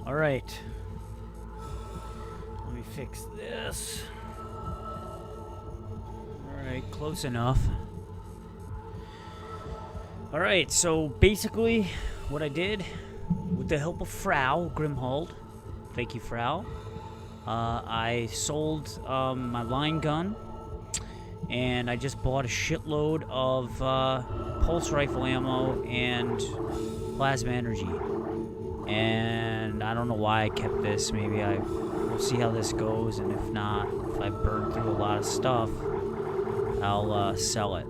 Alright. Let me fix this. Alright, close enough. Alright, so basically what I did, with the help of Frau Grimhold, thank you, Frau, I sold my line gun, and I just bought a shitload of pulse rifle ammo and plasma energy. And I don't know why I kept this. Maybe we'll see how this goes, and if not, if I burn through a lot of stuff, I'll sell it.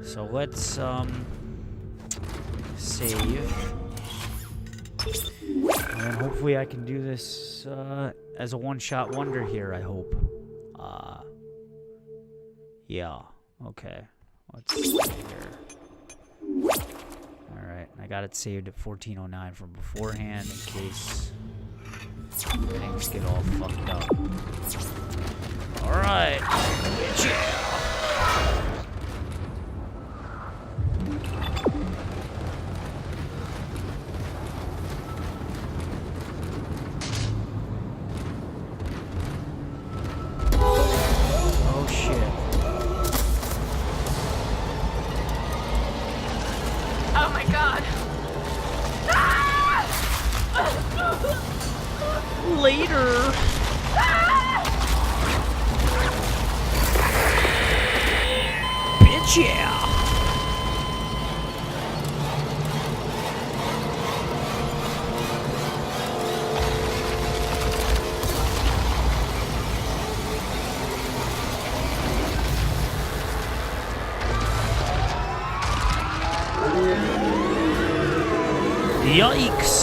So let's save, and hopefully I can do this as a one-shot wonder here, I hope. Yeah, okay. Let's see here. Alright, I got it saved at 1409 from beforehand in case things get all fucked up. Alright, yeah. Oh shit. Oh my god. Later. Bitch, yeah. Yikes.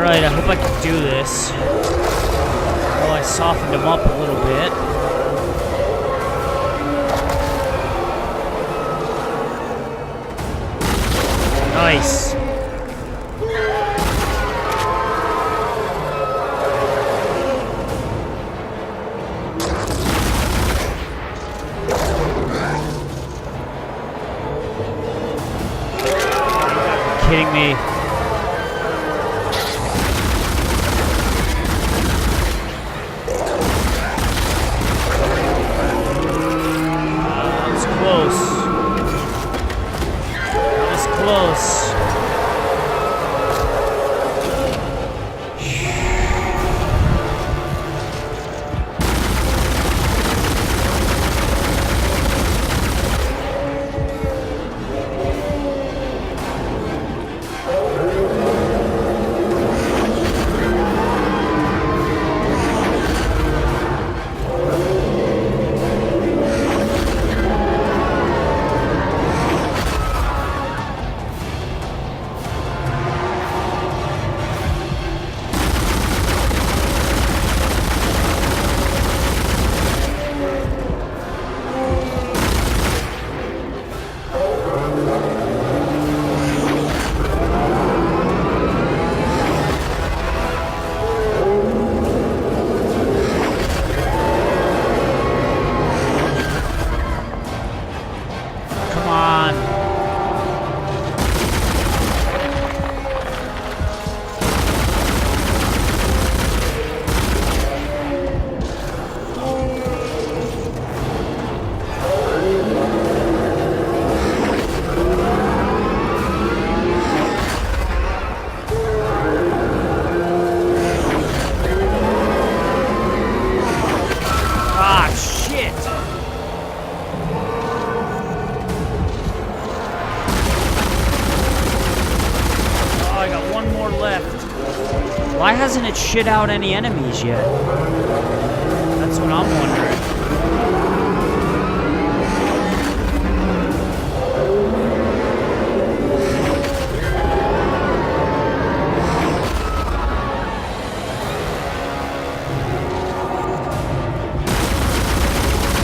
Alright, I hope I can do this. Oh, I softened him up a little bit. Nice. You're kidding me. Close. it shit out any enemies yet? That's what I'm wondering.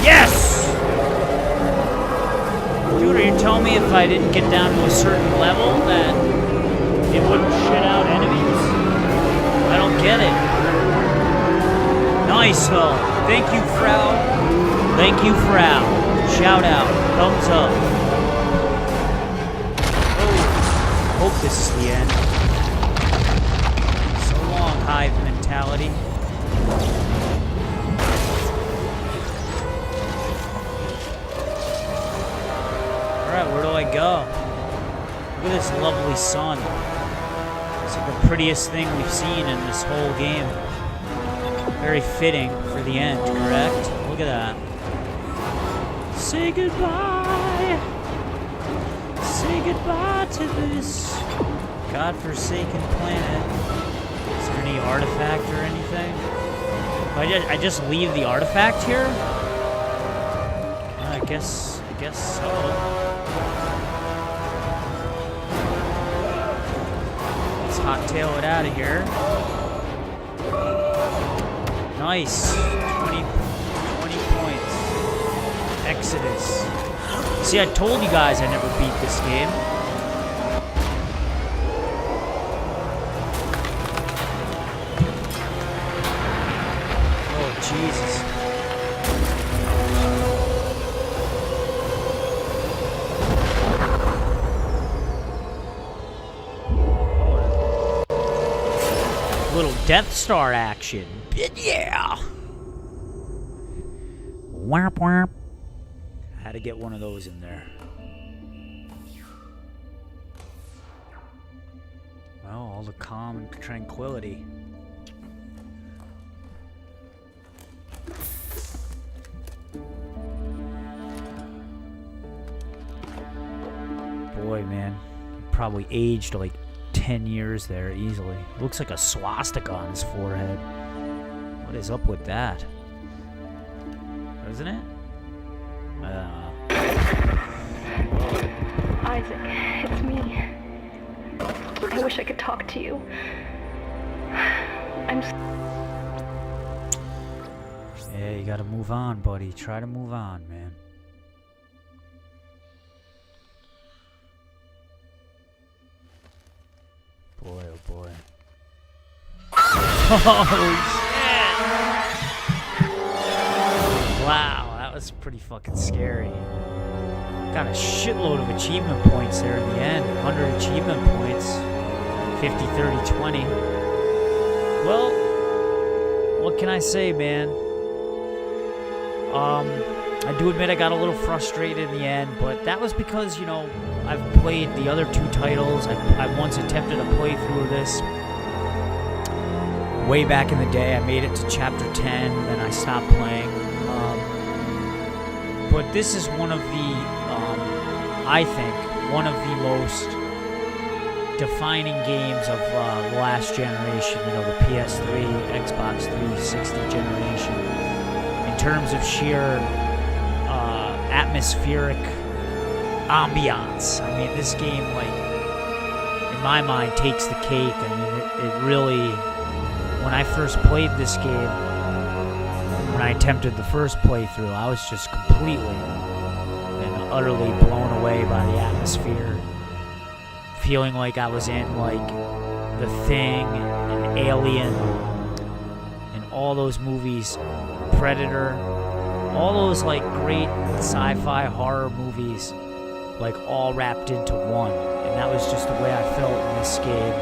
Yes! Dude, are you telling me if I didn't get down to a certain level that it wouldn't shit out enemies? I don't get it. Nice, though. Thank you, Frau. Thank you, Frau. Shout out. Thumbs up. Oh, hope this is the end. So long, hive mentality. Alright, where do I go? Look at this lovely sun. It's like the prettiest thing we've seen in this whole game. Very fitting for the end, correct? Look at that. Say goodbye. Say goodbye to this godforsaken planet. Is there any artifact or anything? I just leave the artifact here? I guess so. Let's hot tail it out of here. Nice. 20 points. Exodus. See, I told you guys I never beat this game. Oh, Jesus. Little Death Star action. Yeah. Whap whap. Had to get one of those in there. Well, all the calm and tranquility. Boy, man. Probably aged like 10 years there easily. Looks like a swastika on his forehead. What is up with that? Isn't it? Isaac, it's me. I wish I could talk to you. Yeah, you gotta move on, buddy. Try to move on, man. Boy, oh boy. Oh, shit! Wow, that was pretty fucking scary. Got a shitload of achievement points there in the end. 100 achievement points. 50, 30, 20. Well, what can I say, man? I do admit I got a little frustrated in the end, but that was because, you know, I've played the other two titles. I once attempted a playthrough of this way back in the day. I made it to chapter 10, then I stopped playing. But this is one of the, I think, one of the most defining games of the last generation, you know, the PS3, Xbox 360 generation, in terms of sheer atmospheric ambiance. I mean, this game, like, in my mind, takes the cake. I mean, it really, when I first played this game, when I attempted the first playthrough, I was just completely and utterly blown away by the atmosphere. Feeling like I was in, like, The Thing and Alien and all those movies, Predator, all those, like, great sci-fi horror movies, like, all wrapped into one. And that was just the way I felt in this game.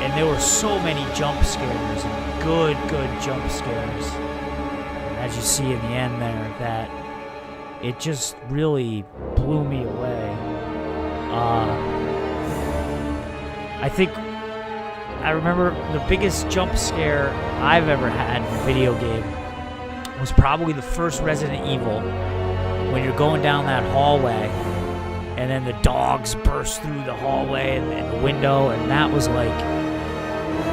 And there were so many jump scares, and good jump scares. And as you see in the end there, that it just really blew me away. I remember the biggest jump scare I've ever had in a video game was probably the first Resident Evil, when you're going down that hallway and then the dogs burst through the hallway and the window, and that was like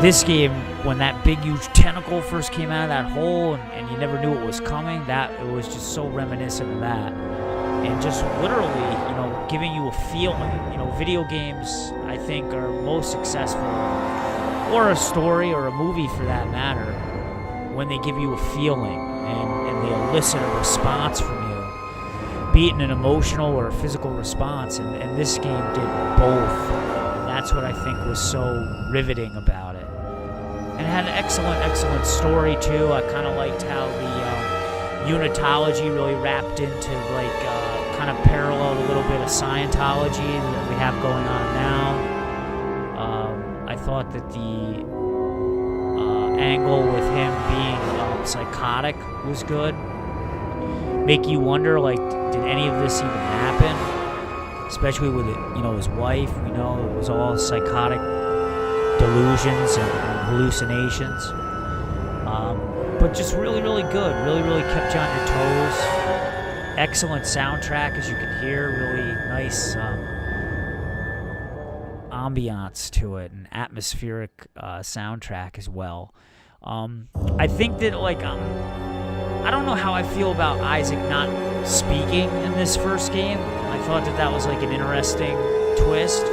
This game, when that big huge tentacle first came out of that hole and you never knew it was coming, it was just so reminiscent of that. And just literally, you know, giving you a feeling. You know, video games, I think, are most successful, or a story or a movie for that matter, when they give you a feeling and they elicit a response from you, be it an emotional or a physical response. And this game did both. And that's what I think was so riveting about it. And it had an excellent story too. I kind of liked how the unitology really wrapped into like kind of paralleled a little bit of Scientology that we have going on now. I thought that the angle with him being psychotic was good. Make you wonder, like, did any of this even happen? Especially with it, you know, his wife. We know it was all psychotic delusions and hallucinations. But just really good. Really kept you on your toes. Excellent soundtrack, as you can hear. Really nice ambiance to it, and atmospheric soundtrack as well. I think that, like, I don't know how I feel about Isaac not speaking in this first game. I thought that was like an interesting twist.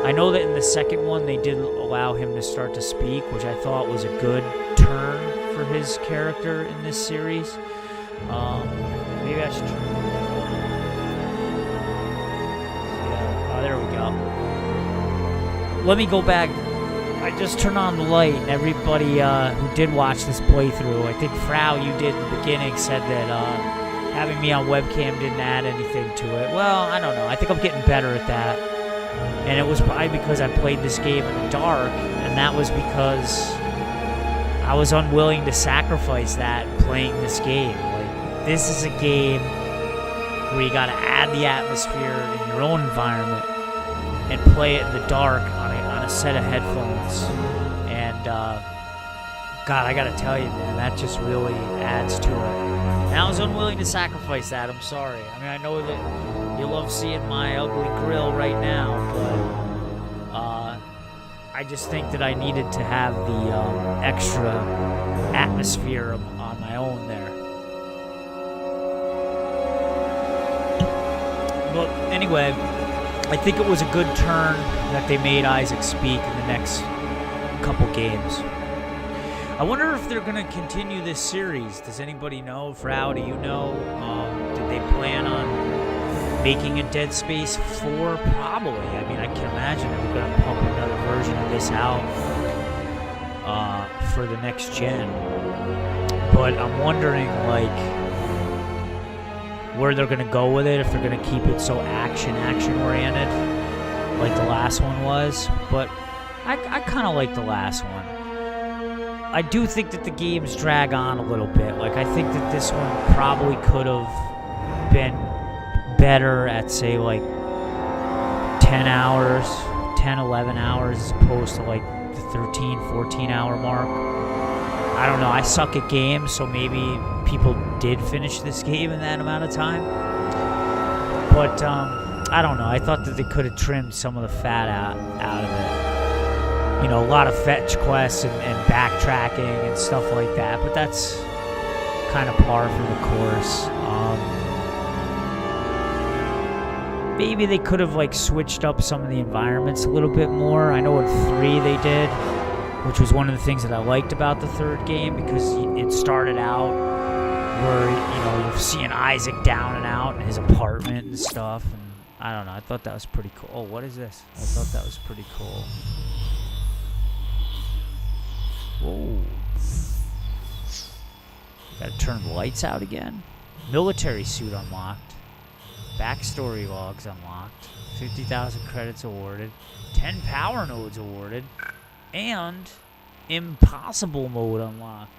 I know that in the second one they did allow him to start to speak, which I thought was a good turn for his character in this series. Maybe I should try. Yeah. Oh, there we go. Let me go back. I just turned on the light, and everybody who did watch this playthrough, I think Frau, you did in the beginning, said that having me on webcam didn't add anything to it. Well, I don't know. I think I'm getting better at that. And it was probably because I played this game in the dark, and that was because I was unwilling to sacrifice that playing this game. Like, this is a game where you got to add the atmosphere in your own environment and play it in the dark on a set of headphones. And God, I gotta tell you, man, that just really adds to it. And I was unwilling to sacrifice that. I'm sorry. I mean, I know that you love seeing my ugly grill right now, but I just think that I needed to have the extra atmosphere on my own there. But anyway, I think it was a good turn that they made Isaac speak in the next couple games. I wonder if they're going to continue this series. Does anybody know? Frau, do you know? Did they plan on making a Dead Space 4? Probably. I mean, I can imagine they're going to pump another version of this out for the next gen. But I'm wondering, like, where they're going to go with it, if they're going to keep it so action-oriented like the last one was. But I kind of like the last one. I do think that the games drag on a little bit. Like, I think that this one probably could have been better at, say, like 10 hours, 10, 11 hours, as opposed to like the 13, 14 hour mark. I don't know. I suck at games, so maybe people did finish this game in that amount of time. But I don't know. I thought that they could have trimmed some of the fat out of it. You know, a lot of fetch quests and backtracking and stuff like that. But that's kind of par for the course. Maybe they could have, like, switched up some of the environments a little bit more. I know in 3 they did, which was one of the things that I liked about the third game, because it started out where, you know, you're seeing Isaac down and out in his apartment and stuff. And I don't know. I thought that was pretty cool. Oh, what is this? I thought that was pretty cool. Whoa. Gotta turn the lights out again. Military suit unlocked. Backstory logs unlocked. 50,000 credits awarded. 10 power nodes awarded. And impossible mode unlocked.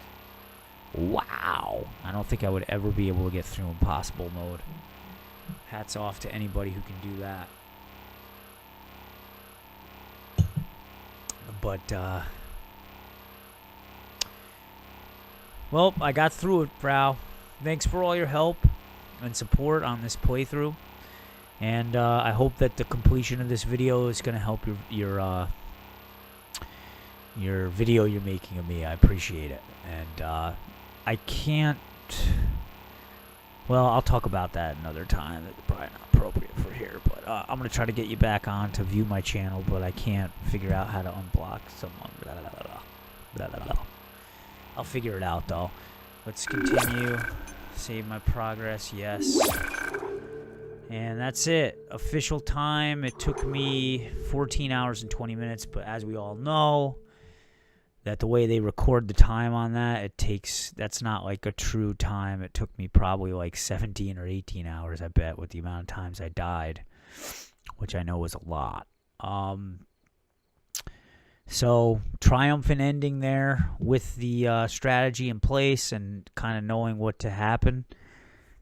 Wow. I don't think I would ever be able to get through impossible mode. Hats off to anybody who can do that. But, well, I got through it, Frau. Thanks for all your help and support on this playthrough. And I hope that the completion of this video is going to help your your video you're making of me. I appreciate it. And I can't... Well, I'll talk about that another time. It's probably not appropriate for here. But I'm going to try to get you back on to view my channel, but I can't figure out how to unblock someone. Blah, blah, blah, blah, blah, blah. I'll figure it out, though. Let's continue. Save my progress. Yes. And that's it. Official time. It took me 14 hours and 20 minutes, but as we all know, that the way they record the time on that, that's not like a true time. It took me probably like 17 or 18 hours, I bet, with the amount of times I died, which I know was a lot. So, triumphant ending there with the strategy in place and kind of knowing what to happen.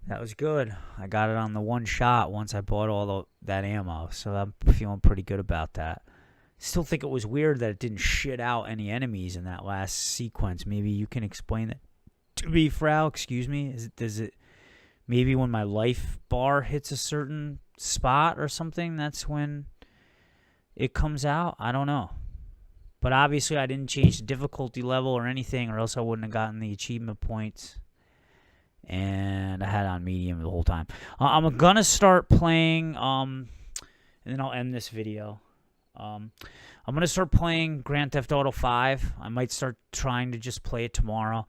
That was good. I got it on the one shot once I bought all that ammo, so I'm feeling pretty good about that. Still think it was weird that it didn't shit out any enemies in that last sequence. Maybe you can explain that to me, Frau. Excuse me. Does it maybe when my life bar hits a certain spot or something, that's when it comes out? I don't know. But obviously I didn't change the difficulty level or anything, or else I wouldn't have gotten the achievement points. And I had it on medium the whole time. I'm going to start playing, and then I'll end this video. I'm going to start playing Grand Theft Auto 5. I might start trying to just play it tomorrow.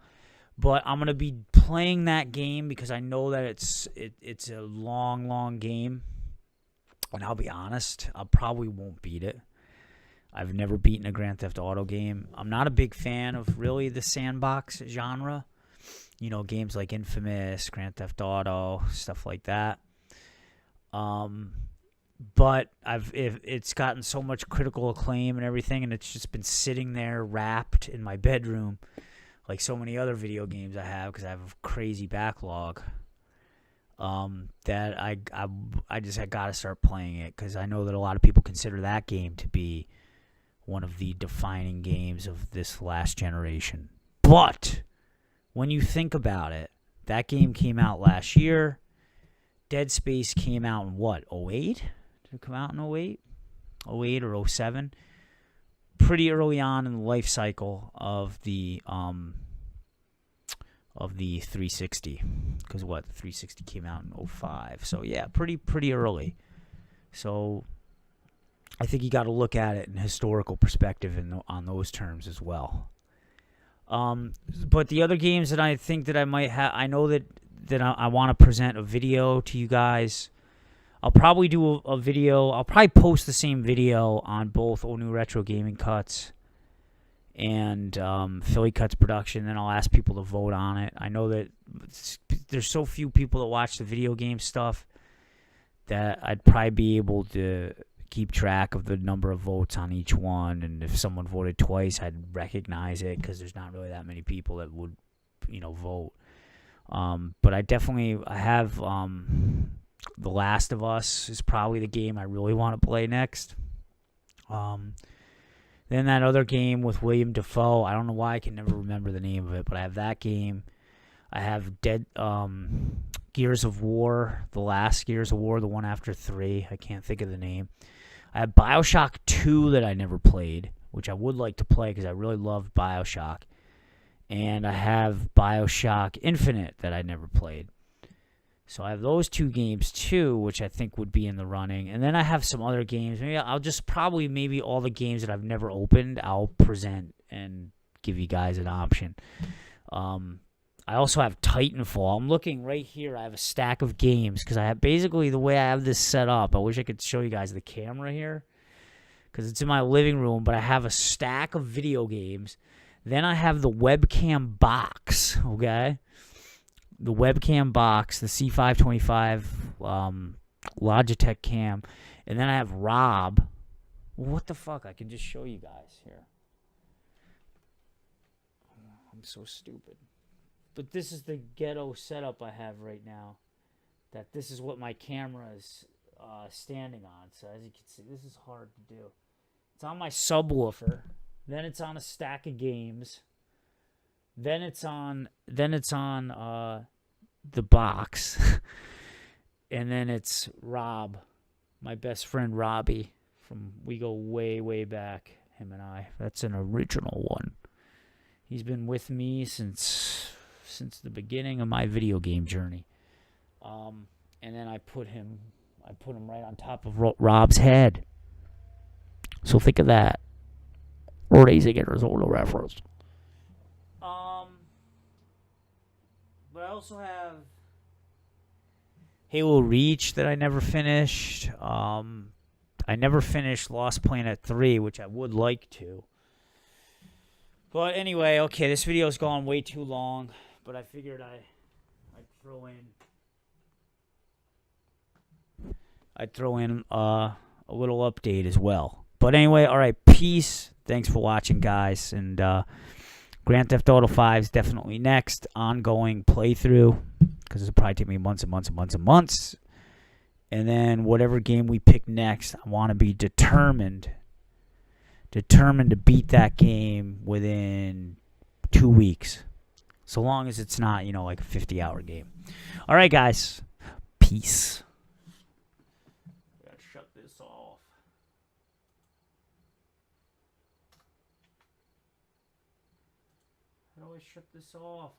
But I'm going to be playing that game because I know that it's a long, long game. And I'll be honest, I probably won't beat it. I've never beaten a Grand Theft Auto game. I'm not a big fan of really the sandbox genre. You know, games like Infamous, Grand Theft Auto, stuff like that. But it's gotten so much critical acclaim and everything, and it's just been sitting there wrapped in my bedroom, like so many other video games I have, because I have a crazy backlog. That I got to start playing it, because I know that a lot of people consider that game to be one of the defining games of this last generation. But when you think about it, that game came out last year. Dead Space came out in what, 08? Did it come out in 08? 08 or 07? Pretty early on in the life cycle of the 360. Because what, the 360 came out in 05. So yeah, pretty early. So I think you got to look at it in historical perspective on those terms as well. But the other games that I think that I might have, I know that I want to present a video to you guys. I'll probably do a video. I'll probably post the same video on both Ohnewretrogamingkuts and Philly Cuts Production. Then I'll ask people to vote on it. I know that there's so few people that watch the video game stuff that I'd probably be able to keep track of the number of votes on each one, and if someone voted twice, I'd recognize it, because there's not really that many people that would, vote. But I have The Last of Us is probably the game I really want to play next. Then that other game with William Dafoe, I don't know why I can never remember the name of it, but I have that game. I have Gears of War, the last Gears of War, the one after 3. I can't think of the name. I have BioShock 2 that I never played, which I would like to play because I really loved BioShock. And I have BioShock Infinite that I never played. So I have those two games too, which I think would be in the running. And then I have some other games. Maybe all the games that I've never opened, I'll present and give you guys an option. I also have Titanfall. I'm looking right here. I have a stack of games because I have basically the way I have this set up. I wish I could show you guys the camera here because it's in my living room, but I have a stack of video games. Then I have the webcam box, okay? The webcam box, the C525 Logitech cam. And then I have Rob. What the fuck? I can just show you guys here. I'm so stupid. But this is the ghetto setup I have right now. That this is what my camera is standing on. So as you can see, this is hard to do. It's on my subwoofer. Then it's on a stack of games. Then it's on the box. And then it's Rob, my best friend Robbie. We go way, way back. him and I. That's an original one. He's been with me since the beginning of my video game journey. And then I put him right on top of Rob's head. So think of that. Raising Arizona reference. But I also have Halo Reach that I never finished. I never finished Lost Planet 3, which I would like to. But anyway, okay, this video's gone way too long, but I figured I'd throw in a little update as well. But anyway, all right, peace. Thanks for watching, guys. And Grand Theft Auto 5 is definitely next. Ongoing playthrough, because it'll probably take me months and months and months and months. And then whatever game we pick next, I want to be determined to beat that game within 2 weeks. So long as it's not, like a 50-hour game. All right, guys. Peace. Gotta shut this off. How do I shut this off?